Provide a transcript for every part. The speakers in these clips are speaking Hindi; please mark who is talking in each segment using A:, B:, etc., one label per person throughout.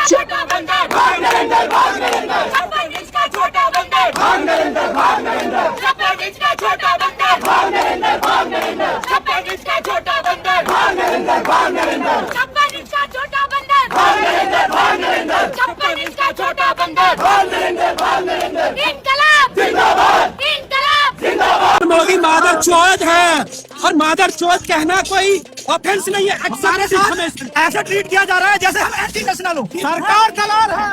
A: छोटा बंदर भाग नरेंद्र भाग नरेंद्र छप्पन इंच का छोटा बंदर भाग नरेंद्र भाग नरेंद्र छप्पन इंच का छोटा बंदर भाग नरेंद्र भाग नरेंद्र छप्पन इंच का छोटा बंदर भाग नरेंद्र भाग नरेंद्र छप्पन इंच का छोटा बंदर भाग नरेंद्र भाग नरेंद्र छप्पन इंच का छोटा बंदर भाग नरेंद्र भाग नरेंद्र इनकलाब जिंदाबाद इनकलाब जिंदाबाद।
B: मोदी मादर चौथ है और मादर चौथ कहना कोई ऑफेंस नहीं है।
C: ऐसा ट्रीट किया जा रहा है जैसे हम एंटी नेशनल हो। सरकार दलाल है।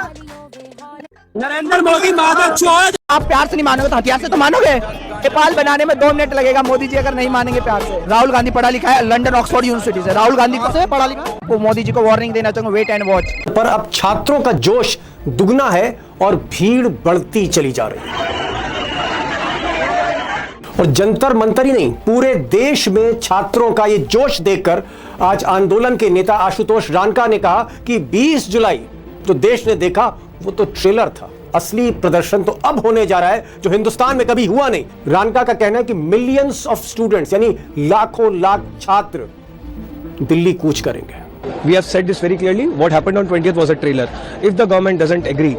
B: नरेंद्र मोदी मादर चौथ।
C: आप प्यार से नहीं मानोगे तो हथियार से तो मानोगे। नेपाल बनाने में 2 मिनट लगेगा मोदी जी अगर नहीं मानेंगे प्यार से। राहुल गांधी पढ़ा लिखा है, लंदन ऑक्सफोर्ड यूनिवर्सिटी से। राहुल गांधी से पढ़ा लिखा वो मोदी जी को वार्निंग देना चाहूंगा, वेट एंड वॉच।
D: पर अब छात्रों का जोश दुगना है और भीड़ बढ़ती चली जा रही है। और जंतर मंतर ही नहीं, पूरे देश में छात्रों का ये जोश देखकर आज आंदोलन के नेता आशुतोष रानका ने कहा कि 20 जुलाई जो देश ने देखा वो तो ट्रेलर था, असली प्रदर्शन तो अब होने जा रहा है जो हिंदुस्तान में कभी हुआ नहीं। रानका का कहना है कि मिलियंस ऑफ स्टूडेंट्स यानी लाखों लाख छात्र दिल्ली कूच करेंगे।
E: We have said this very clearly. What happened on 20th was a trailer. If the government doesn't agree,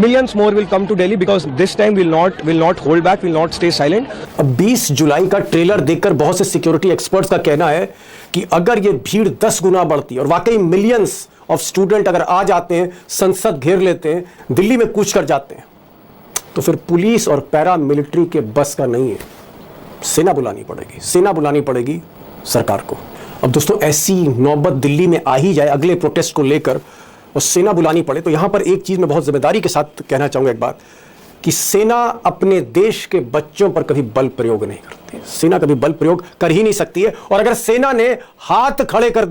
E: millions more will come to Delhi because this time will not hold back, will not stay silent.
D: अब 20 जुलाई का ट्रेलर देखकर बहुत से सिक्योरिटी एक्सपर्ट्स का कहना है कि अगर ये भीड़ 10 गुना बढ़ती और वाकई मिलियंस ऑफ स्टूडेंट अगर आ जाते हैं, संसद घेर लेते हैं, दिल्ली में कूच कर जाते हैं, तो फिर पुलिस और पैरा मिलिट्री के बस का नहीं है। सेना बुलानी पड़ेगी सरकार को। अब दोस्तों ऐसी नौबत दिल्ली में आ ही जाए अगले प्रोटेस्ट को लेकर और सेना बुलानी पड़े, तो यहां पर एक चीज मैं बहुत जिम्मेदारी के साथ कहना चाहूंगा एक बात कि सेना अपने देश के बच्चों पर कभी बल प्रयोग नहीं करती। सेना कभी बल प्रयोग कर ही नहीं सकती है। और अगर सेना ने हाथ खड़े कर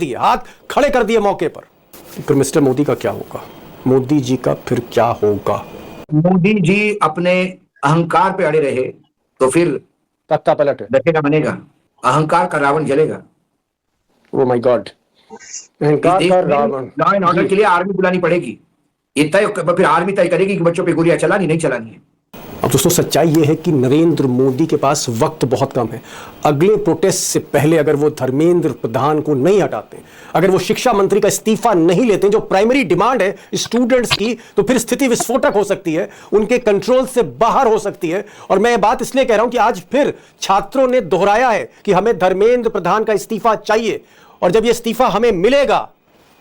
D: दिए मौके पर, तो फिर मिस्टर मोदी का क्या होगा? मोदी जी का फिर क्या होगा?
F: मोदी जी अपने अहंकार पे अड़े रहे तो फिर
D: तख्ता पलट
F: दशेरा बनेगा, अहंकार का रावण जलेगा।
D: ओह माय गॉड, अहंकार का रावण।
F: लॉ एंड ऑर्डर के लिए आर्मी बुलानी पड़ेगी। ये तय फिर आर्मी तय करेगी कि बच्चों पे गोलियां चलानी नहीं चलानी है।
D: अब दोस्तों सच्चाई ये है कि नरेंद्र मोदी के पास वक्त बहुत कम है। अगले प्रोटेस्ट से पहले अगर वो धर्मेंद्र प्रधान को नहीं हटाते, अगर वो शिक्षा मंत्री का इस्तीफा नहीं लेते जो प्राइमरी डिमांड है स्टूडेंट्स की, तो फिर स्थिति विस्फोटक हो सकती है, उनके कंट्रोल से बाहर हो सकती है। और मैं ये बात इसलिए कह रहा हूं कि आज फिर छात्रों ने दोहराया है कि हमें धर्मेंद्र प्रधान का इस्तीफा चाहिए और जब ये इस्तीफा हमें मिलेगा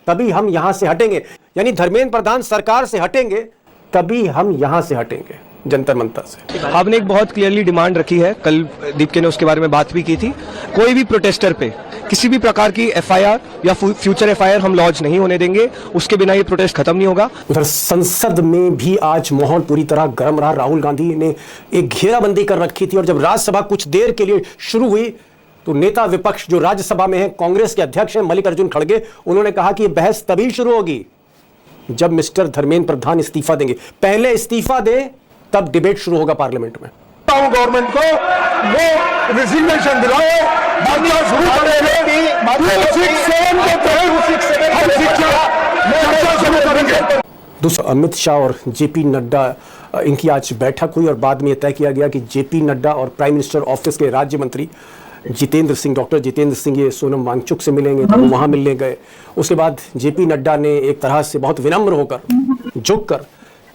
D: तभी हम यहां से हटेंगे। यानी धर्मेंद्र प्रधान सरकार से हटेंगे तभी हम यहां से हटेंगे जंतर मंतर से।
E: आपने एक बहुत क्लियरली डिमांड रखी है, कल दीपके ने उसके बारे में बात भी की थी। कोई भी प्रोटेस्टर पे किसी भी प्रकार की एफआईआर या फ्यूचर एफआईआर हम लॉन्च नहीं होने देंगे, उसके बिना ये प्रोटेस्ट खत्म नहीं होगा।
D: उधर संसद में भी आज माहौल पूरी तरह गर्म रहा। राहुल गांधी ने एक घेराबंदी कर रखी थी और जब राज्यसभा कुछ देर के लिए शुरू हुई तो नेता विपक्ष जो राज्यसभा में है, कांग्रेस के अध्यक्ष हैं मल्लिकार्जुन खड़गे, उन्होंने कहा कि यह बहस तभी शुरू होगी जब मिस्टर धर्मेंद्र प्रधान इस्तीफा देंगे। पहले इस्तीफा दे तब डिबेट शुरू होगा पार्लियामेंट में।
G: गवर्नमेंट को वो रिजिग्नेशन दिलाए, शुरू करेंगे।
D: दूसरा अमित शाह और जेपी नड्डा, इनकी आज बैठक हुई और बाद में यह तय किया गया कि जेपी नड्डा और प्राइम मिनिस्टर ऑफिस के राज्य मंत्री डॉक्टर जितेंद्र सिंह ये सोनम वांगचुक से मिलेंगे, तो वो वहाँ मिलने गए। उसके बाद जेपी नड्डा ने एक तरह से बहुत विनम्र होकर झुककर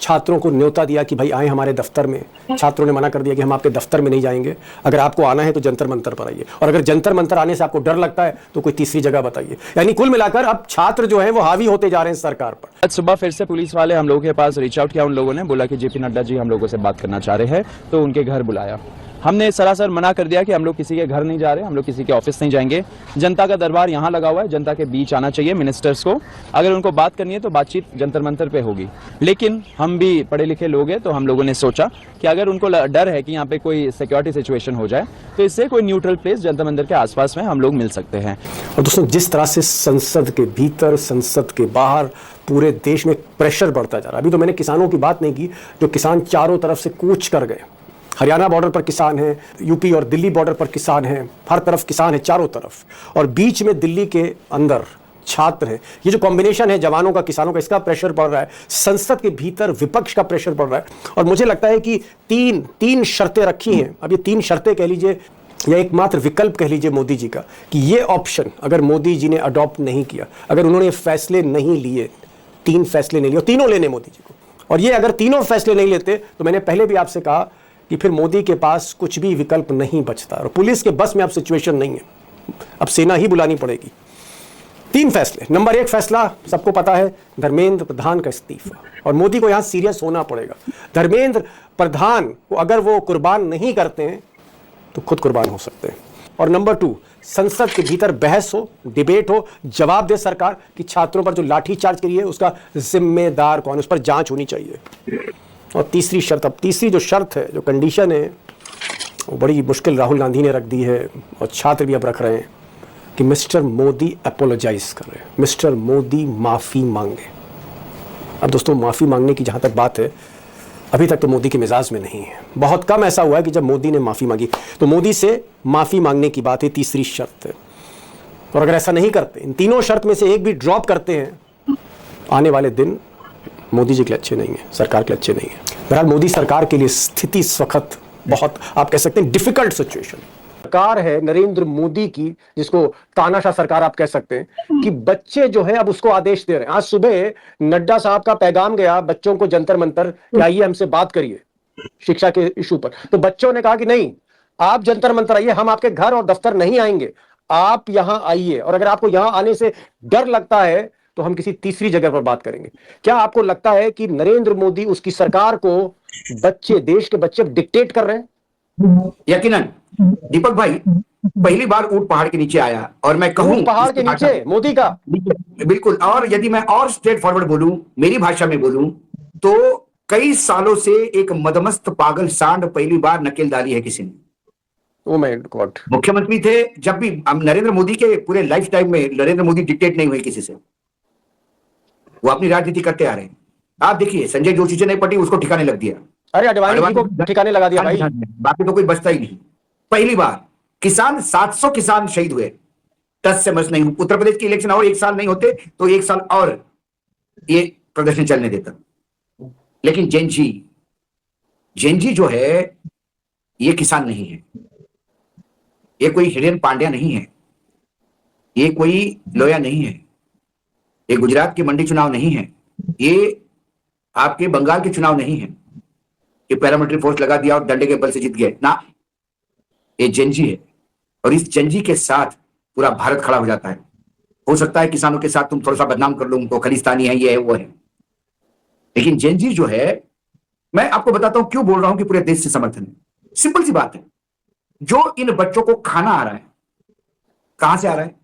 D: छात्रों को न्योता दिया कि भाई आए हमारे दफ्तर में। छात्रों ने मना कर दिया कि हम आपके दफ्तर में नहीं जाएंगे, अगर आपको आना है तो जंतर मंतर पर आइए, और अगर जंतर मंतर आने से आपको डर लगता है तो कोई तीसरी जगह बताइए। यानी कुल मिलाकर अब छात्र जो है वो हावी होते जा रहे हैं सरकार पर।
E: आज सुबह फिर से पुलिस वाले हम लोगों के पास रीच आउट किया, उन लोगों ने बोला कि जेपी नड्डा जी हम लोगों से बात करना चाह रहे हैं, तो उनके घर बुलाया। हमने सरासर मना कर दिया कि हम लोग किसी के घर नहीं जा रहे, हम लोग किसी के ऑफिस नहीं जाएंगे। जनता का दरबार यहाँ लगा हुआ है, जनता के बीच आना चाहिए मिनिस्टर्स को। अगर उनको बात करनी है तो बातचीत जंतर मंतर पे होगी। लेकिन हम भी पढ़े लिखे लोग हैं, तो हम लोगों ने सोचा कि अगर उनको डर है कि यहाँ पे कोई सिक्योरिटी सिचुएशन हो जाए तो इससे कोई न्यूट्रल प्लेस जंतर मंतर के आसपास में हम लोग मिल सकते हैं।
D: और दोस्तों जिस तरह से संसद के भीतर, संसद के बाहर पूरे देश में प्रेशर बढ़ता जा रहा है। अभी तो मैंने किसानों की बात नहीं की, जो किसान चारों तरफ से कूच कर गए। हरियाणा बॉर्डर पर किसान हैं, यूपी और दिल्ली बॉर्डर पर किसान हैं, हर तरफ किसान है चारों तरफ, और बीच में दिल्ली के अंदर छात्र हैं। ये जो कॉम्बिनेशन है जवानों का किसानों का, इसका प्रेशर बढ़ रहा है। संसद के भीतर विपक्ष का प्रेशर बढ़ रहा है। और मुझे लगता है कि तीन शर्तें रखी हैं। अब ये 3 शर्तें कह लीजिए या एकमात्र विकल्प कह लीजिए मोदी जी का, कि ये ऑप्शन अगर मोदी जी ने अडॉप्ट नहीं किया, अगर उन्होंने फैसले नहीं लिए, 3 फैसले नहीं लिए, और तीनों लेने मोदी जी को। और ये अगर तीनों फैसले नहीं लेते तो मैंने पहले भी आपसे कहा कि फिर मोदी के पास कुछ भी विकल्प नहीं बचता, और पुलिस के बस में अब सिचुएशन नहीं है, अब सेना ही बुलानी पड़ेगी। 3 फैसले। नंबर 1 फैसला सबको पता है, धर्मेंद्र प्रधान का इस्तीफा, और मोदी को यहां सीरियस होना पड़ेगा। धर्मेंद्र प्रधान को अगर वो कुर्बान नहीं करते हैं तो खुद कुर्बान हो सकते हैं। और नंबर 2, संसद के भीतर बहस हो, डिबेट हो, जवाब दे सरकार कि छात्रों पर जो लाठीचार्ज करी है उसका जिम्मेदार कौन, उस पर जांच होनी चाहिए। और तीसरी शर्त, अब तीसरी जो शर्त है, जो कंडीशन है, वो बड़ी मुश्किल राहुल गांधी ने रख दी है और छात्र भी अब रख रहे हैं कि मिस्टर मोदी अपोलोजाइज कर रहे हैं, मिस्टर मोदी माफ़ी मांगे। अब दोस्तों, माफ़ी मांगने की जहाँ तक बात है, अभी तक तो मोदी के मिजाज में नहीं है। बहुत कम ऐसा हुआ है कि जब मोदी ने माफ़ी मांगी तो मोदी से माफ़ी मांगने की बात है, तीसरी शर्त है। और अगर ऐसा नहीं करते, इन तीनों शर्त में से एक भी ड्रॉप करते हैं, आने वाले दिन मोदी जी के लिए अच्छे नहीं है, सरकार के लिए अच्छे नहीं है। बहरहाल मोदी सरकार के लिए स्थिति इस वक्त बहुत, आप कह सकते हैं, डिफिकल्ट सिचुएशन। सरकार है नरेंद्र मोदी की, जिसको तानाशाह सरकार आप कह सकते हैं, कि बच्चे जो है अब उसको आदेश दे रहे हैं। आज सुबह नड्डा साहब का पैगाम गया बच्चों को जंतर मंतर कि आइए हमसे बात करिए शिक्षा के इशू पर, तो बच्चों ने कहा कि नहीं, आप जंतर मंतर आइए, हम आपके घर और दफ्तर नहीं आएंगे, आप यहां आइए, और अगर आपको यहां आने से डर लगता है तो हम किसी तीसरी जगह पर बात करेंगे। क्या आपको लगता है कि नरेंद्र मोदी, उसकी सरकार को बच्चे, देश के बच्चे डिक्टेट कर रहे हैं?
F: यकीनन दीपक भाई, पहली बार ऊंट पहाड़ के नीचे आया, और मैं कहूं
D: पहाड़ के नीचे मोदी का,
F: बिल्कुल। और यदि मैं और स्ट्रेट फॉरवर्ड बोलूं, मेरी भाषा में बोलूं, तो कई सालों से एक मदमस्त पागल सांड पहली बार नकेल डाली है किसी ने।
D: Oh my God.
F: मुख्यमंत्री थे जब भी, नरेंद्र मोदी के पूरे लाइफ टाइम में नरेंद्र मोदी डिक्टेट नहीं हुए किसी से, वो अपनी राजनीति करते आ रहे हैं। आप देखिए, संजय जोशी से नहीं पटी, उसको ठिकाने लग दिया।
D: अरे अडवाणी जी को ठिकाने लगा दिया भाई।
F: बाकी तो कोई बचता ही नहीं। पहली बार किसान, 700 किसान शहीद हुए, 10 से मस नहीं। उत्तर प्रदेश के इलेक्शन और 1 साल नहीं होते तो 1 साल और ये प्रदर्शन चलने देता। लेकिन जेनजी जो है, ये किसान नहीं है, ये कोई हिरेन पांड्या नहीं है, ये कोई लोया नहीं है, ये गुजरात के मंडी चुनाव नहीं है, ये आपके बंगाल के चुनाव नहीं है कि पैरामिलिट्री फोर्स लगा दिया और डंडे के बल से जीत गए ना। ये जेनजी है, और इस जेनजी के साथ पूरा भारत खड़ा हो जाता है। हो सकता है किसानों के साथ तुम थोड़ा सा बदनाम कर लो, उनको खालिस्तानी है, ये है, वो है, लेकिन जेनजी जो है, मैं आपको बताता हूं क्यों बोल रहा हूं कि पूरे देश से समर्थन है। सिंपल सी बात है, जो इन बच्चों को खाना आ रहा है, कहां से आ रहा है?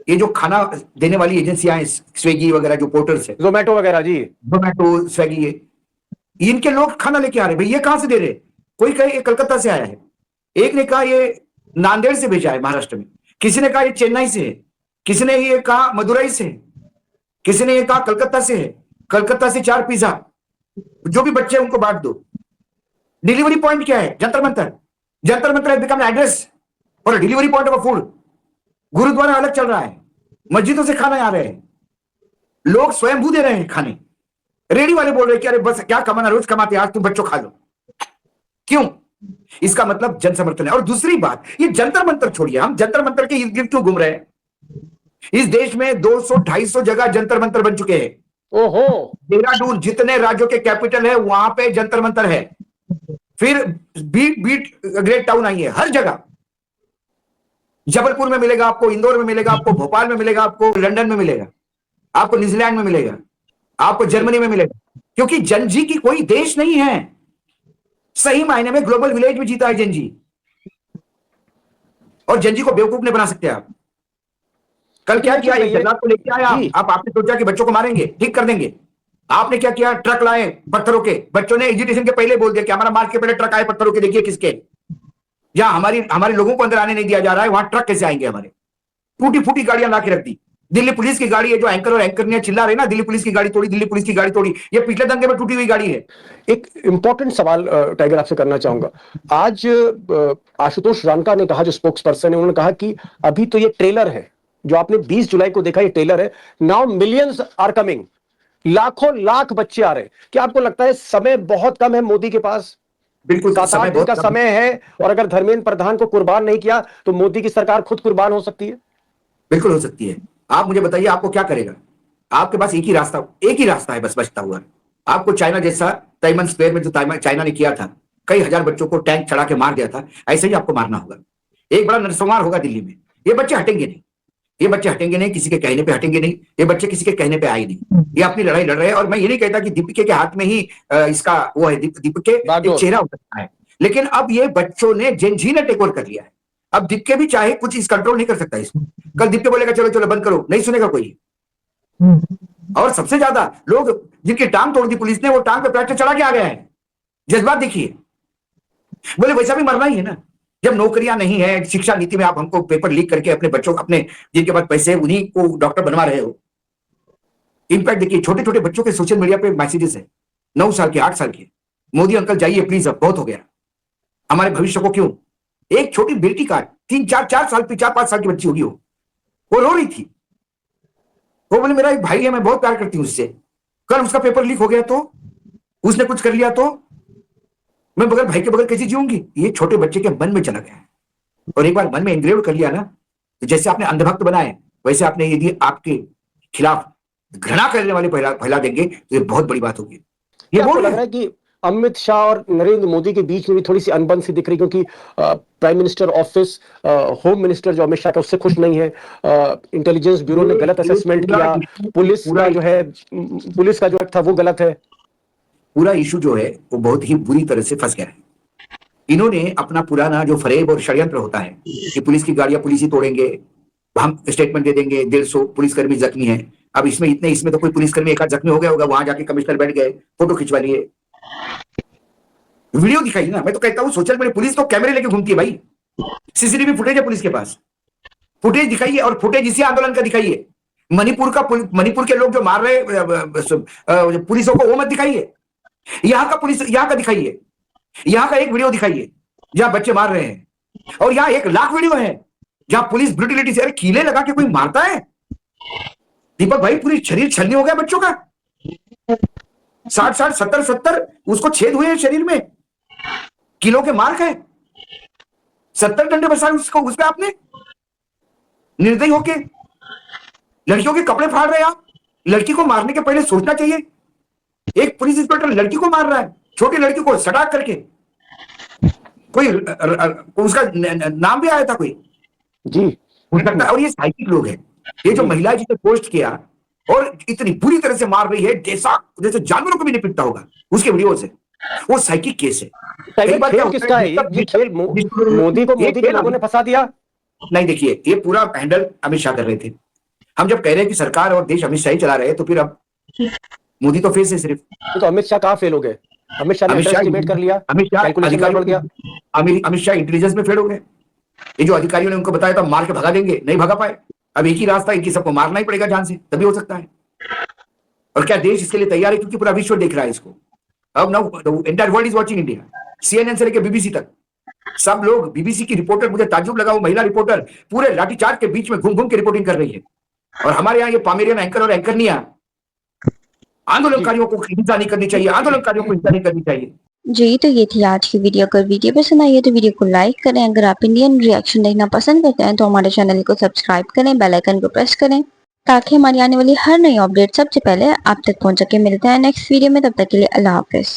F: ये जो खाना देने वाली एजेंसियां हैं, स्विगी वगैरह, जो पोर्टल्स है,
D: जोमेटो वगैरह जी,
F: जोमेटो, स्विगी, इनके लोग खाना लेके आ रहे हैं। भाई ये कहां से दे रहे? कोई कहे ये कलकत्ता से आया है, एक ने कहा ये नांदेड़ से भेजा है महाराष्ट्र में, किसी ने कहा ये चेन्नई से है, किसी ने ये कहा मदुरई से है, किसी ने ये कहा कलकत्ता से है, कलकत्ता से 4 पिज्जा, जो भी बच्चे उनको बांट दो। डिलीवरी पॉइंट क्या है? Jantar Mantar. Jantar Mantar has become address और delivery point of food. Gurdwara अलग चल रहा है, मस्जिदों से खाना आ रहे हैं, लोग स्वयंभू दे रहे हैं खाने। रेडी वाले बोल रहे हैं कि अरे बस क्या कमाना, रोज कमाते, आज तुम बच्चों खा लो। क्यों? इसका मतलब जन समर्थन है। और दूसरी बात, ये जंतर मंतर छोड़िए, हम जंतर मंतर के इर्द गिर्द क्यों घूम रहे हैं? इस देश में 200-250 जगह जंतर मंतर बन चुके हैं।
D: ओहो,
F: देहरादून, जितने राज्यों के कैपिटल है वहां पे जंतर मंतर है। फिर बीट ग्रेट टाउन आई है, हर जगह। जबलपुर में मिलेगा आपको, इंदौर में मिलेगा आपको, भोपाल में मिलेगा आपको, लंदन में मिलेगा आपको, न्यूजीलैंड में मिलेगा आपको, जर्मनी में मिलेगा। क्योंकि जनजी की कोई देश नहीं है, सही मायने में ग्लोबल विलेज में जीता है जनजी। और जनजी को बेवकूफ नहीं बना सकते आप। कल क्या किया? एक जल्लाद को लेके आया आप, आपने सोचा कि बच्चों को मारेंगे, ठीक कर देंगे। आपने क्या किया? ट्रक लाए पत्थरों के। बच्चों ने एजुकेशन के पहले बोल दिया कि हमारा मार्च के पहले ट्रक आए पत्थरों के, देखिए किसके। जहां हमारे लोगों को अंदर आने नहीं दिया जा रहा है, वहां ट्रक कैसे आएंगे हमारे? टूटी फूटी गाड़ियां ला के रख दी। दिल्ली पुलिस की गाड़ी है, जो एंकर और एंकर चिल्ला रहे ना, दिल्ली पुलिस की गाड़ी तोड़ी, दिल्ली पुलिस की गाड़ी तोड़ी। ये पिछले दंगे में टूटी हुई गाड़ी है।
D: एक इंपॉर्टेंट सवाल टाइगर आपसे करना चाहूंगा। आज आशुतोष रानका ने कहा, जो स्पोक्स पर्सन है, उन्होंने कहा कि अभी तो ये ट्रेलर है, जो आपने 20 जुलाई को देखा, ये ट्रेलर है। नाउ मिलियंस आर कमिंग, लाखों लाख बच्चे आ रहे हैं। क्या आपको लगता है समय बहुत कम है मोदी के पास?
F: बिल्कुल,
D: 7-8 दिन का समय है, और अगर धर्मेंद्र प्रधान को कुर्बान नहीं किया तो मोदी की सरकार खुद कुर्बान हो सकती है।
F: बिल्कुल हो सकती है। आप मुझे बताइए, आपको क्या करेगा? आपके पास एक ही रास्ता है बस बचता हुआ। आपको चाइना जैसा ताइवान स्क्वायर में जो चाइना ने किया था, कई हजार बच्चों को टैंक चढ़ा के मार दिया था, ऐसे ही आपको मारना होगा। एक बड़ा नरसंहार होगा दिल्ली में। ये बच्चे हटेंगे नहीं, ये बच्चे हटेंगे नहीं, किसी के कहने पे हटेंगे नहीं, ये बच्चे किसी के कहने पे आए नहीं। ये अपनी लड़ाई लड़ रहे हैं। और मैं ये नहीं कहता कि दीपिके के हाथ में ही इसका वो है, दीपिके एक चेहरा हो सकता है, लेकिन अब ये बच्चों ने, जेनजी ने टेक ओवर कर लिया है। अब दीपिके भी चाहे कुछ इस कंट्रोल नहीं कर सकता इसको। कल दीपिके बोलेगा चलो चलो बंद करो, नहीं सुनेगा कोई। और सबसे ज्यादा लोग जिनकी टांग तोड़ दी पुलिस ने, वो टांग पे प्लास्टर चढ़ा के आ गया है। जज्बात देखिए। बोले वैसा भी मरना ही है ना, जब नौकरियां नहीं है, शिक्षा नीति में आप हमको पेपर लीक करके अपने बच्चों, अपने जिनके पास पैसे है उन्हीं को डॉक्टर बनवा रहे हो। इनफैक्ट देखिए, छोटे छोटे बच्चों के सोशल मीडिया पे मैसेजेस है, 9 साल के, 8 साल के, मोदी अंकल जाइए प्लीज, अब बहुत हो गया, हमारे भविष्य को क्यों। एक छोटी बेटी का 3-4 साल की, 4-5 साल की बच्ची होगी, वो रो रही थी। वो बोले मेरा एक भाई है, मैं बहुत प्यार करती हूँ उससे, कल उसका पेपर लीक हो गया तो, उसने कुछ कर लिया तो मैं बगैर भाई के बगैर कैसे जीऊंगी। ये छोटे बच्चे के मन में चला गया है। और एक बार मन में एनग्रेव कर लिया ना, तो जैसे आपने अंधभक्त बनाए, वैसे आपने यदि आपके खिलाफ घृणा करने वाले फैला देंगे तो ये बहुत बड़ी बात होगी। ये बोल
D: लग रहा है कि अमित शाह और नरेंद्र मोदी के बीच में भी थोड़ी सी अनबन सी दिख रही, क्योंकि prime minister office, home minister जो अमित शाह का, उससे खुश नहीं है। इंटेलिजेंस ब्यूरो ने गलत असेसमेंट किया, पुलिस का जो है, पुलिस का जो था वो गलत है।
F: पूरा इशू जो है वो बहुत ही बुरी तरह से फंस गया है। इन्होंने अपना पुराना जो फरेब और षड्यंत्र होता है कि पुलिस की गाड़ियां पुलिस ही तोड़ेंगे, हम स्टेटमेंट दे देंगे, 150 पुलिसकर्मी जख्मी है। अब इसमें तो कोई पुलिसकर्मी एक आध जख्मी हो गया होगा, वहां जाके कमिश्नर बैठ गए, फोटो खिंचवा लिए, वीडियो दिखाई ना। मैं तो कहता हूं सोशल मीडिया, पुलिस तो कैमरे लेके घूमती है भाई, सीसीटीवी फुटेज है पुलिस के पास, फुटेज दिखाइए, और फुटेज इसी आंदोलन का दिखाइए। मणिपुर के लोग जो मार रहे पुलिसों को, वो मत दिखाइए। यहाँ का पुलिस, यहाँ का दिखाइए, यहाँ का एक वीडियो दिखाइए जहां बच्चे मार रहे हैं, और यहाँ 1 लाख वीडियो है जहां पुलिस ब्रूटलिटी से, अरे कीले लगा के कोई मारता है दीपक भाई, पूरी शरीर छलनी हो गया बच्चों का, 60 70 उसको छेद हुए हैं शरीर में, किलो के मार्क है, 70 डंडे बरसाए उसको, उस पे आपने निर्दयी होके लड़कियों के कपड़े फाड़ रहे हैं आप। लड़की को मारने के पहले सोचना चाहिए। एक पुलिस इंस्पेक्टर लड़की को मार रहा है, छोटी लड़की को सटाक करके, कोई उसका नाम भी आया था कोई
D: जी,
F: और ये साइकिक लोग हैं, ये जो महिला जिसने पोस्ट किया और इतनी बुरी तरह से मार रही है, जैसे जानवरों को भी नहीं पिटता होगा उसके वीडियो से, वो साइकिक केस है।
D: खेल किसका है ये खेल? मोदी के लोगों ने फंसा दिया।
F: नहीं देखिए, ये पूरा हैंडल अमित शाह कर रहे थे। हम जब कह रहे हैं कि सरकार और देश अमित शाह ही चला रहे हैं, तो फिर अब मोदी तो फेस है सिर्फ।
D: तो अमित शाह कहाँ फेल हो गए? अमित शाह ने एस्टिमेट कर लिया,
F: अमित शाह
D: बढ़ गया,
F: अमित शाह इंटेलिजेंस में फेल हो गए। ये जो अधिकारियों ने उनको बताया था मार के भगा देंगे, नहीं भगा पाए। अब एक ही रास्ता है कि सबको मारना ही पड़ेगा जान से, तभी हो सकता है। और क्या देश इसके लिए तैयार है? क्योंकि पूरा विश्व देख रहा है इसको। अब now entire world is watching India, CNN से लेकर बीबीसी तक सब लोग। बीबीसी की रिपोर्टर, मुझे ताज्जुब लगा, वो महिला रिपोर्टर पूरे लाठीचार्ज के बीच में घूम घूम के रिपोर्टिंग कर रही है। और हमारे यहाँ ये पामेरियन एंकर और एंकरनिया आंदोलनकारियों को हिंसा नहीं करनी चाहिए, आंदोलनकारियों को हिंसा नहीं करनी चाहिए।
H: जी, तो ये थी आज की वीडियो। अगर वीडियो पसंद आई है तो वीडियो को लाइक करें। अगर आप इंडियन रिएक्शन देखना पसंद करते हैं तो हमारे चैनल को सब्सक्राइब करें, बेल आइकन को प्रेस करें, ताकि हमारी आने वाली हर नई अपडेट सबसे पहले आप तक पहुंच सके। मिलते हैं नेक्स्ट वीडियो में, तब तक के लिए अल्लाह हाफिज।